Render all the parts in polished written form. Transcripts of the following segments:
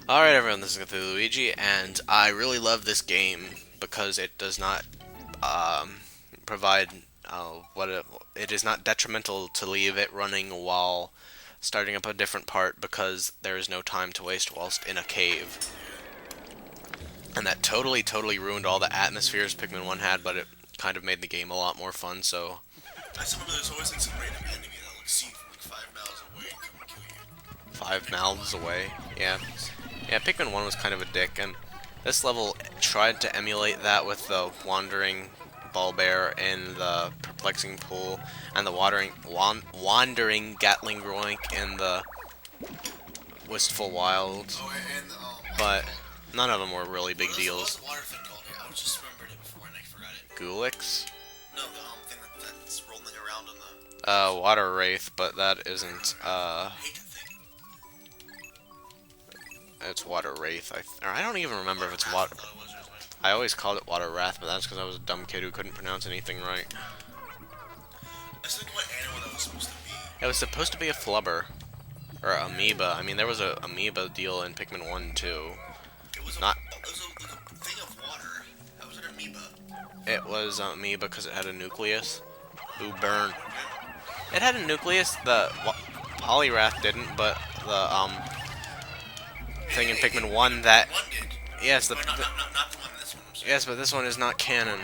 Alright everyone, this is Cthulhu Luigi, and I really love this game because it does not um, provide it is not detrimental to leave it running while starting up a different part because there is no time to waste whilst in a cave. And that totally ruined all the atmospheres Pikmin 1 had, but it kind of made the game a lot more fun, so I just remember there's always like some random enemy that looks see you from like 5 miles away and come and kill you. 5 mouths away. Yeah. Yeah, Pikmin 1 was kind of a dick, and this level tried to emulate that with the wandering Bulbear and the perplexing pool and the wandering Gatling Groink and the wistful wilds, Oh, and what's it but called? none of them were really big What's deals. the water thing called? I was just remembered it before and I forgot it. Gulix, No, the thing that's rolling around on the roof. Water Wraith, but that isn't, I hate that thing. it's Water Wraith. Or I don't even remember if Water it's wrath, water. I thought it was originally. I always called it Water Wrath, but that's because I was a dumb kid who couldn't pronounce anything right. I just think what animal that was supposed to be. It was supposed to be a flubber. Or amoeba. I mean, there was a amoeba deal in Pikmin 1 too. It was a Not. like a thing of water. That was an amoeba. It was amoeba because it had a nucleus. Ooh, burn. It had a nucleus. The Polyrath didn't, but the thing in Pikmin 1 that One did. yes, Or not the one in this one. I'm sorry. yes, but this one is not canon.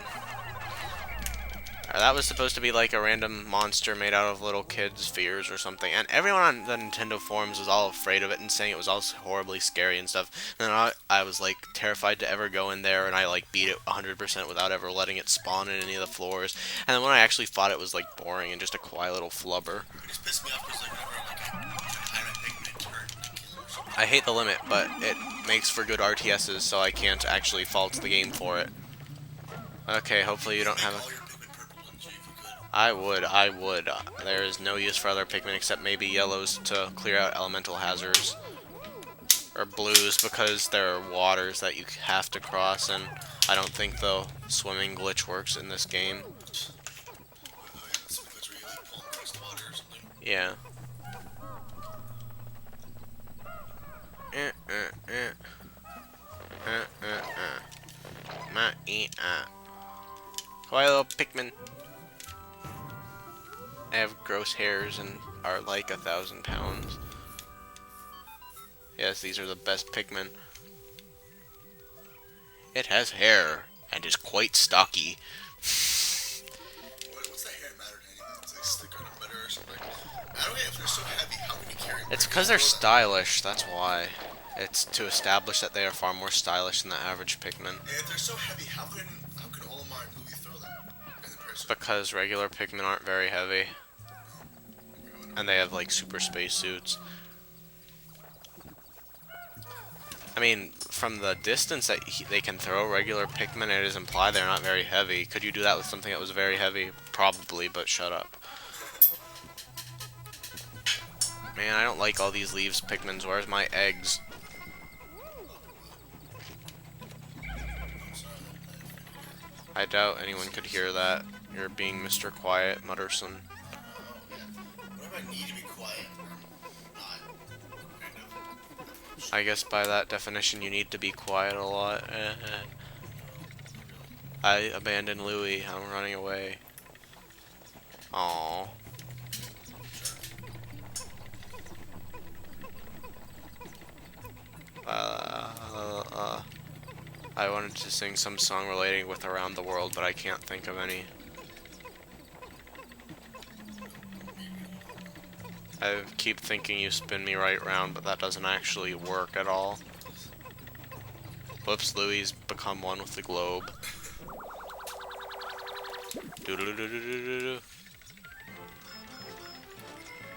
That was supposed to be like a random monster made out of little kids' fears or something, and everyone on the Nintendo forums was all afraid of it and saying it was all horribly scary and stuff. And then I was like terrified to ever go in there, and I like beat it 100% without ever letting it spawn in any of the floors. And then when I actually fought it was like boring and just a quiet little flubber. It just pissed me off because like whenever like I had a pigment it turned to kill or something. I hate the limit, but it makes for good RTSs, so I can't actually fault the game for it. Okay, hopefully you don't Make have all a... your pigment purple and if you could. I would. There is no use for other Pikmin except maybe yellows to clear out elemental hazards. Or blues because there are waters that you have to cross, and I don't think the swimming glitch works in this game. Oh yeah, that's because where you like pull across the water or something. Yeah. Eh, eh, eh. Eh, eh, eh. Hi, little Pikmin. They have gross hairs and are like 1,000 pounds. Yes, these are the best Pikmin. It has hair and is quite stocky. What's that hair matter to anything? It's like stick on a butter or something. I don't get if they're so heavy. How can you carry them? It's Where do because you they're throw them? stylish, that's why. It's to establish that they are far more stylish than the average Pikmin. And if they're so heavy, how can Olimar and Louis throw them? And the person. Because regular Pikmin aren't very heavy. And they have like super space suits. I mean, from the distance that they can throw regular Pikmin, it is implied they're not very heavy. Could you do that with something that was very heavy? Probably, but shut up. Man, I don't like all these leaves Pikmins. Where's my eggs? I doubt anyone could hear that. You're being Mr. Quiet, Mutterson. What if I need to be quiet? Not. Kind of. I guess by that definition you need to be quiet a lot. I abandoned Louis. I'm running away. Aww. I wanted to sing some song relating with Around the World, but I can't think of any. I keep thinking you spin me right round, but that doesn't actually work at all. Whoops, Louis become one with the globe. Doo-doo-doo-doo-doo-doo-doo.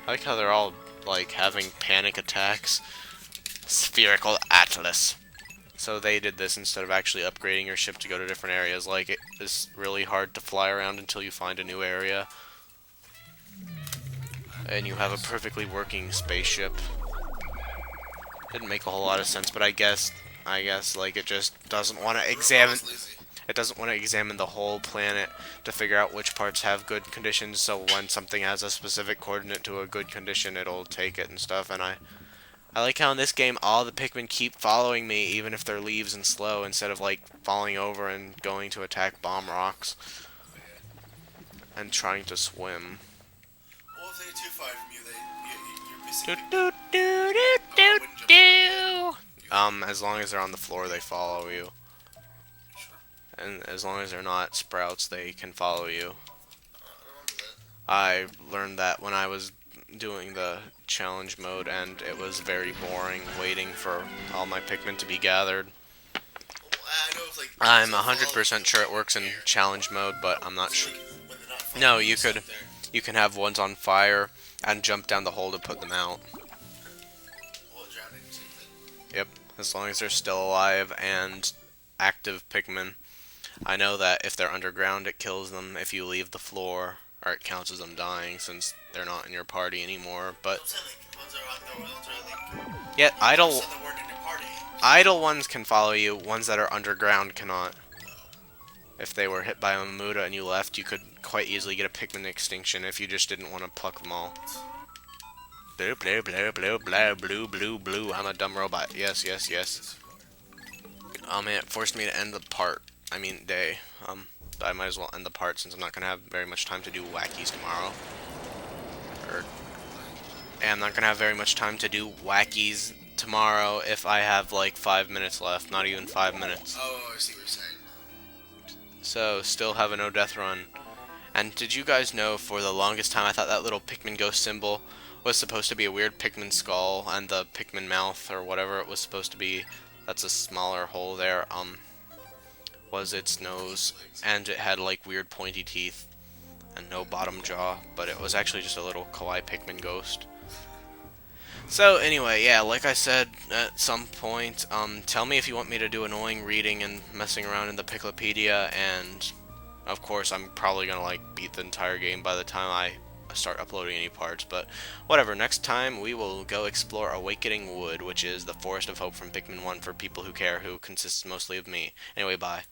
I like how they're all, like, having panic attacks. Spherical Atlas. So they did this instead of actually upgrading your ship to go to different areas. Like, it is really hard to fly around until you find a new area. And you have a perfectly working spaceship. Didn't make a whole lot of sense, but I guess, like, it just doesn't want to examine... It doesn't want to examine the whole planet to figure out which parts have good conditions, so when something has a specific coordinate to a good condition, it'll take it and stuff, and I like how in this game all the Pikmin keep following me, even if they're leaves and slow, instead of like falling over and going to attack bomb rocks Oh, yeah. and trying to swim. Well, if they get too far from you, you're missing Do Pikmin. do do do Oh, I do wouldn't jump over yet. do. You would? As long as they're on the floor, they follow you, You sure? and as long as they're not sprouts, they can follow you. I don't remember that. I learned that when I was doing the challenge mode, and it was very boring waiting for all my Pikmin to be gathered. Well, I know it's like I'm instead of following 100% you, sure like it works in air. challenge mode, but I'm not So sure. like when they're not No, following you, you you stop could there. you can have ones on fire and jump down the hole to put them out. Well, drowning, same thing. Yep, as long as they're still alive and active Pikmin. I know that if they're underground, it kills them if you leave the floor, or it counts as them dying since they're not in your party anymore. But I'm saying like the ones that are on the ones that are like yet the ones idle that weren't in your party. idle ones can follow you. Ones that are underground cannot. If they were hit by a Mamuda and you left, you could quite easily get a Pikmin extinction if you just didn't want to pluck them all. Blue, blue, blue, blue, blue, blue, blue, blue. I'm a dumb robot. Yes, yes, yes. Oh man, it forced me to end the part. I mean, day. But I might as well end the part since I'm not gonna have very much time to do wackies tomorrow. Or, and I'm not gonna have very much time to do wackies tomorrow if I have like 5 minutes left. Not even 5 minutes. Oh, I see what you're saying. So, still have a no death run. And did you guys know for the longest time I thought that little Pikmin ghost symbol was supposed to be a weird Pikmin skull and the Pikmin mouth or whatever it was supposed to be? That's a smaller hole there. Was its nose, and it had like weird pointy teeth and no bottom jaw, but it was actually just a little kawaii Pikmin ghost. So anyway, yeah, like I said at some point, tell me if you want me to do annoying reading and messing around in the Piclopedia, and of course I'm probably gonna like beat the entire game by the time I start uploading any parts, but whatever. Next time we will go explore Awakening Wood, which is the Forest of Hope from Pikmin 1 for people who care, who consists mostly of me. Anyway, bye.